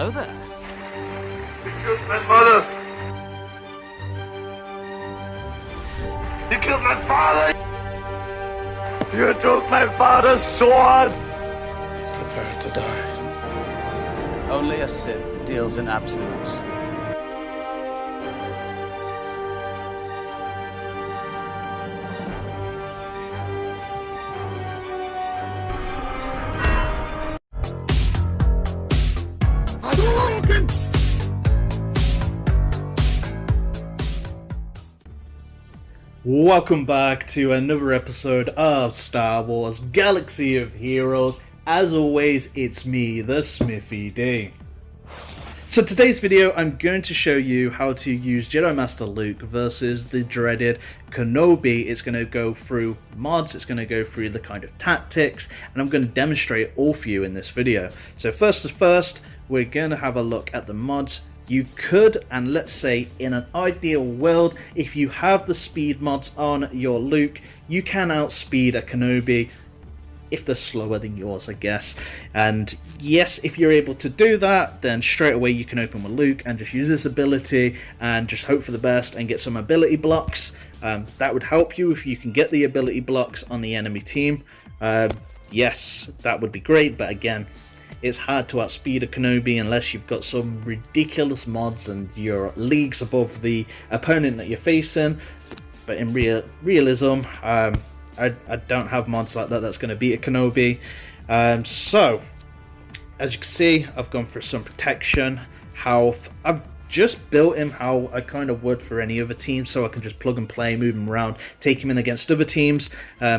Hello there. You killed my mother! You killed my father! You took my father's sword! Prepare to die. Only a Sith deals in absolutes. Welcome back to another episode of Star Wars Galaxy of Heroes. As always, it's me, the Smithy D. So today's video, I'm going to show you how to use Jedi Master Luke versus the dreaded Kenobi. It's going to go through mods, it's going to go through the kind of tactics, and I'm going to demonstrate it all for you in this video. So first as first, we're going to have a look at the mods. You could, and let's say in an ideal world, if you have the speed mods on your Luke, you can outspeed a Kenobi if they're slower than yours, I guess. And yes, if you're able to do that, then straight away you can open with Luke and just use this ability and just hope for the best and get some ability blocks. That would help you if you can get the ability blocks on the enemy team. Yes, that would be great, but again, it's hard to outspeed a Kenobi unless you've got some ridiculous mods and you're leagues above the opponent that you're facing. But in realism, I don't have mods like that that's going to beat a Kenobi. So, as you can see, I've gone for some protection, health. I've just built him how I kind of would for any other team, so I can just plug and play, move him around, take him in against other teams.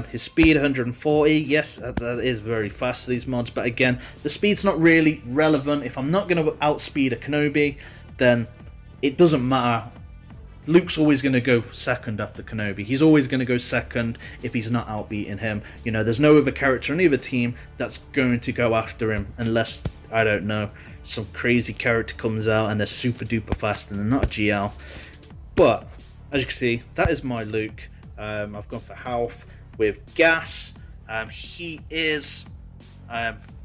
His speed 140, yes, that is very fast for these mods, but again, the speed's not really relevant. If I'm not going to outspeed a Kenobi, then it doesn't matter. Luke's always going to go second after Kenobi. He's always going to go second if he's not outbeating him. You know, there's no other character on either team that's going to go after him unless, I don't know, some crazy character comes out and they're super duper fast and they're not a GL. But as you can see, that is my Luke. I've gone for health with gas. He is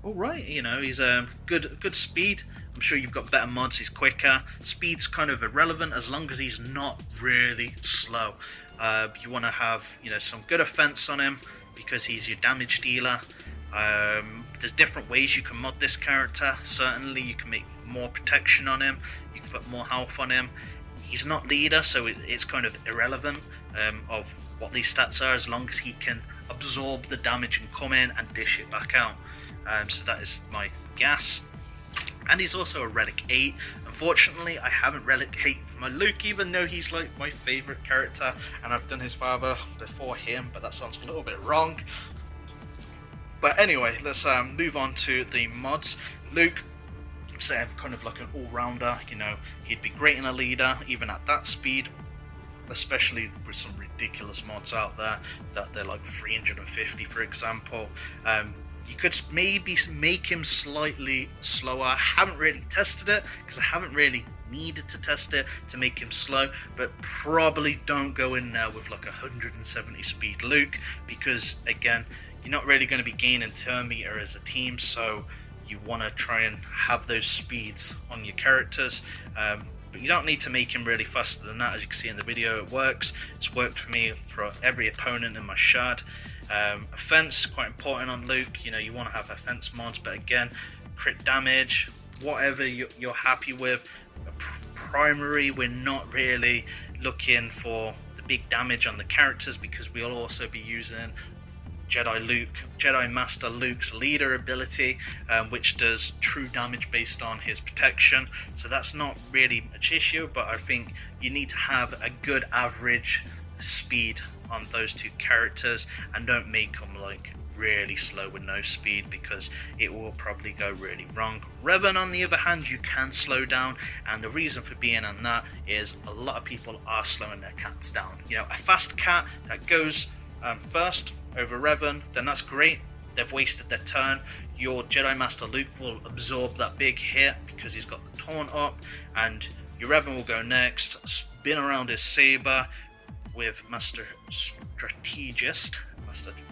alright, you know, he's good speed. I'm sure you've got better mods, he's quicker. Speed's kind of irrelevant as long as he's not really slow. You want to have, you know, some good offense on him because he's your damage dealer. There's different ways you can mod this character. Certainly you can make more protection on him, you can put more health on him. He's not leader, so it's kind of irrelevant of what these stats are as long as he can absorb the damage and come in and dish it back out. So that is my gas. And he's also a Relic 8. Unfortunately, I haven't Relic 8 my Luke, even though he's like my favourite character, and I've done his father before him, but that sounds a little bit wrong. But anyway, let's move on to the mods. Luke, say I'm kind of like an all-rounder, you know, he'd be great in a leader, even at that speed, especially with some ridiculous mods out there, that they're like 350 for example. You could maybe make him slightly slower. I haven't really tested it because I haven't really needed to test it to make him slow, but probably don't go in there with like 170 speed Luke because again, you're not really going to be gaining turn meter as a team, so you want to try and have those speeds on your characters. But you don't need to make him really faster than that. As you can see in the video, it works. It's worked for me for every opponent in my shard. Offense, quite important on Luke. You know, you want to have offense mods, but again, crit damage, whatever you're happy with. Primary, we're not really looking for the big damage on the characters because we'll also be using Jedi Master Luke's leader ability, which does true damage based on his protection. So that's not really much issue, but I think you need to have a good average speed on those two characters and don't make them like really slow with no speed because it will probably go really wrong. Revan, on the other hand, you can slow down, and the reason for being on that is a lot of people are slowing their cats down. You know, a fast cat that goes first over Revan, then that's great. They've wasted their turn. Your Jedi Master Luke will absorb that big hit because he's got the taunt up, and your Revan will go next, spin around his saber with Master Strategist.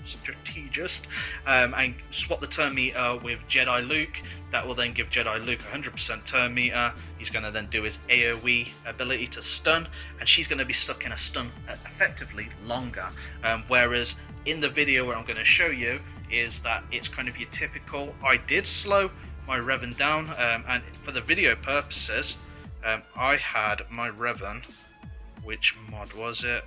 strategist, and swap the turn meter with Jedi Luke. That will then give Jedi Luke 100% turn meter. He's going to then do his AoE ability to stun, and she's going to be stuck in a stun effectively longer. Whereas in the video where I'm going to show you is that it's kind of your typical, I did slow my Revan down, and for the video purposes, I had my Revan, which mod was it?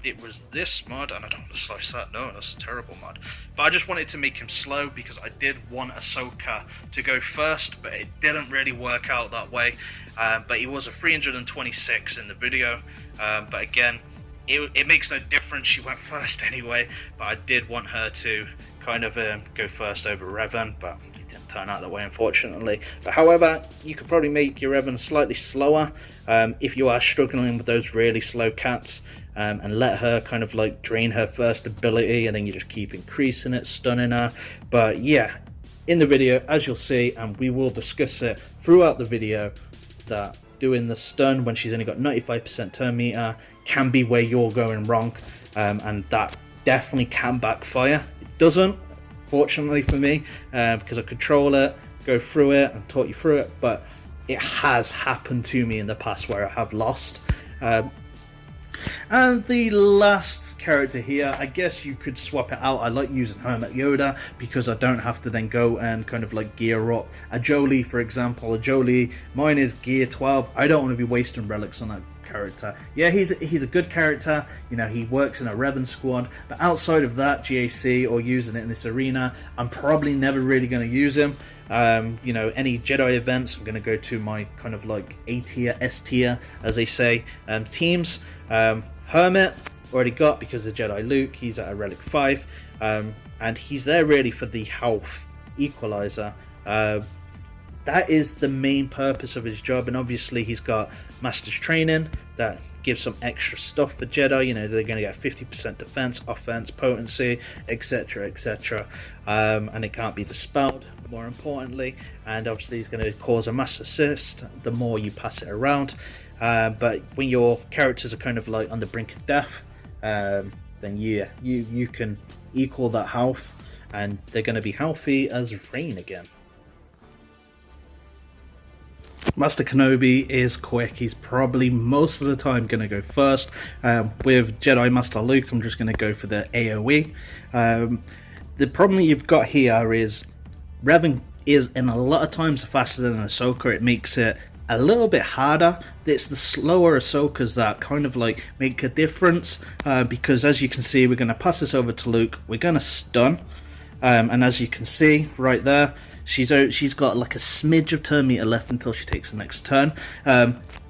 It was this mod, and I don't want to slice that, no, that's a terrible mod. But I just wanted to make him slow because I did want Ahsoka to go first, but it didn't really work out that way. But he was a 326 in the video, but again, it makes no difference, she went first anyway, but I did want her to kind of go first over Revan, but it didn't turn out that way, unfortunately. But however, you could probably make your Revan slightly slower if you are struggling with those really slow cats, and let her kind of like drain her first ability, and then you just keep increasing it, stunning her. But yeah, in the video, as you'll see, and we will discuss it throughout the video, that doing the stun when she's only got 95% turn meter can be where you're going wrong, and that definitely can backfire. It doesn't, fortunately for me, because I control it, go through it and talk you through it, but it has happened to me in the past where I have lost. And the last character here, I guess you could swap it out. I like using Hermit Yoda because I don't have to then go and kind of like gear up a Jolie, for example. A Jolie, mine is gear 12. I don't want to be wasting relics on that character. Yeah, he's a good character, you know, he works in a Revan squad, but outside of that, GAC or using it in this arena, I'm probably never really going to use him. You know, any Jedi events, I'm going to go to my kind of like A tier, S tier, as they say, teams. Hermit, already got because of Jedi Luke, he's at a Relic 5, and he's there really for the health equalizer. That is the main purpose of his job, and obviously he's got Master's Training that gives some extra stuff for Jedi. You know, they're going to get 50% defense, offense, potency, etc, etc, and it can't be dispelled, more importantly, and obviously it's going to cause a mass assist the more you pass it around. But when your characters are kind of like on the brink of death, then yeah, you can equal that health, and they're going to be healthy as rain again. Master Kenobi is quick. He's probably most of the time going to go first. With Jedi Master Luke, I'm just going to go for the AoE. The problem you've got here is Revan is in a lot of times faster than Ahsoka. It makes it a little bit harder. It's the slower Ahsokas that kind of like make a difference, because as you can see, we're going to pass this over to Luke. We're going to stun, and as you can see right there, she's got like a smidge of turn meter left until she takes the next turn.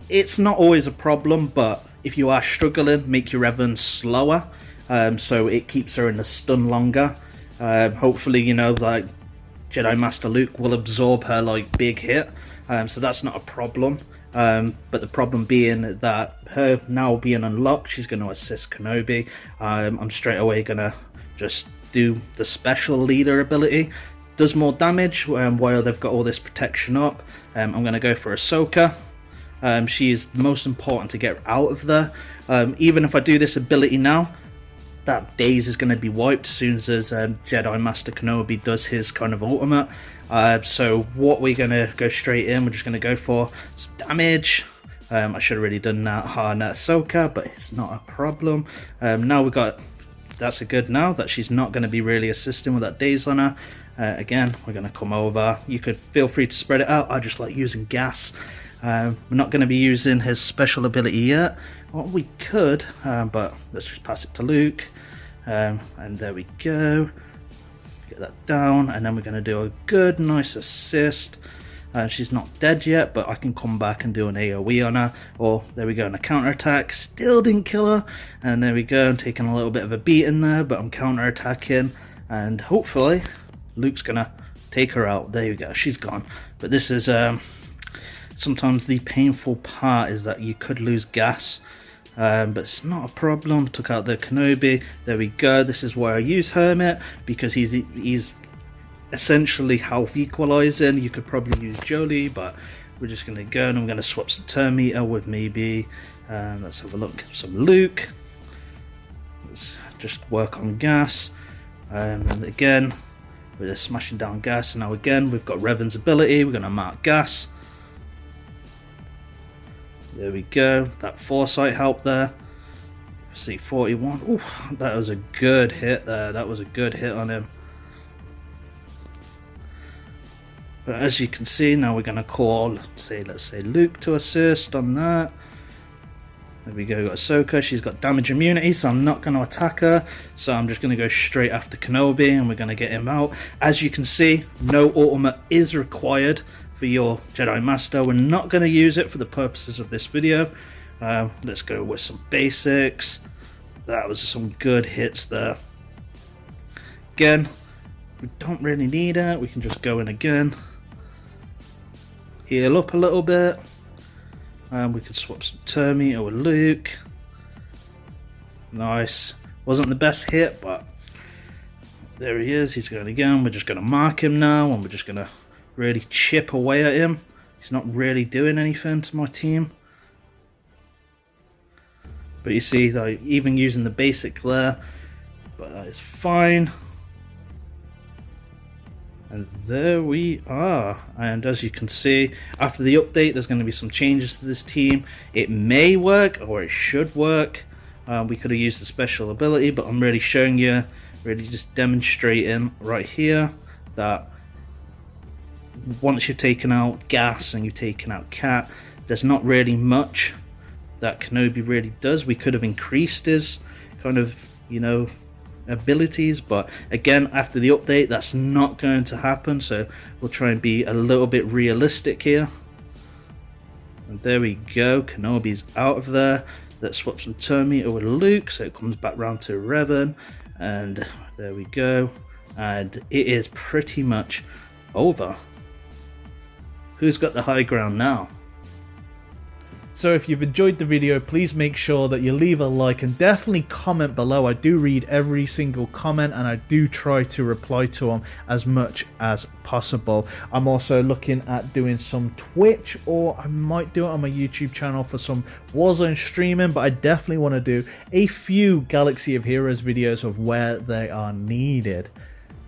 It's not always a problem, but if you are struggling, make your Revan slower, so it keeps her in the stun longer. Hopefully, you know, like Jedi Master Luke will absorb her like big hit, so that's not a problem. But the problem being that her now being unlocked, she's going to assist Kenobi. I'm straight away going to just do the special leader ability. Does more damage while they've got all this protection up. I'm going to go for Ahsoka. She is most important to get out of there. Even if I do this ability now, that daze is going to be wiped as soon as Jedi Master Kenobi does his kind of ultimate. So what we're going to go straight in, we're just going to go for some damage. I should have really done that on Ahsoka, but it's not a problem. Now we've got, that's a good now that she's not going to be really assisting with that daze on her. Again, we're going to come over. You could feel free to spread it out. I just like using gas. We're not going to be using his special ability yet. Well, we could, but let's just pass it to Luke. And there we go. Get that down, and then we're going to do a good, nice assist. She's not dead yet, but I can come back and do an AoE on her. Or there we go, and a counterattack. Still didn't kill her. And there we go. I'm taking a little bit of a beat in there, but I'm counterattacking, and hopefully Luke's gonna take her out. There you go, she's gone. But this is sometimes the painful part is that you could lose gas, but it's not a problem. Took out the Kenobi. There we go. This is why I use Hermit, because he's essentially health equalizing. You could probably use Jolie, but we're just gonna go, and I'm gonna swap some turn meter with maybe let's have a look, some Luke. Let's just work on gas. And again, we're just smashing down gas. Now again, we've got Revan's ability. We're going to mark gas. There we go. That foresight helped there. See, 41. Ooh, that was a good hit there. That was a good hit on him. But as you can see, now we're going to call, let's say Luke to assist on that. There we go, got Ahsoka. She's got damage immunity, so I'm not going to attack her. So I'm just going to go straight after Kenobi, and we're going to get him out. As you can see, no ultimate is required for your Jedi Master. We're not going to use it for the purposes of this video. Let's go with some basics. That was some good hits there. Again, we don't really need it. We can just go in again. Heal up a little bit. We could swap some Terminator with Luke. Nice. Wasn't the best hit, but there he is. He's going again. We're just going to mark him now, and we're just going to really chip away at him. He's not really doing anything to my team. But you see, like, even using the basic there, but that is fine. And there we are. And as you can see, after the update, there's going to be some changes to this team. It may work, or it should work. We could have used the special ability, but I'm really showing you, really just demonstrating right here that once you've taken out Gas and you've taken out Cat, there's not really much that Kenobi really does. We could have increased his kind of, you know, abilities, but again, after the update, that's not going to happen, so we'll try and be a little bit realistic here. And there we go, Kenobi's out of there. Let's swap some Terminator with Luke, so it comes back round to Revan, and there we go, and it is pretty much over. Who's got the high ground now? So if you've enjoyed the video, please make sure that you leave a like and definitely comment below. I do read every single comment and I do try to reply to them as much as possible. I'm also looking at doing some Twitch, or I might do it on my YouTube channel for some Warzone streaming, but I definitely want to do a few Galaxy of Heroes videos of where they are needed.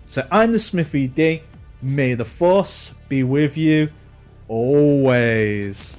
So I'm the Smithy D. May the Force be with you always.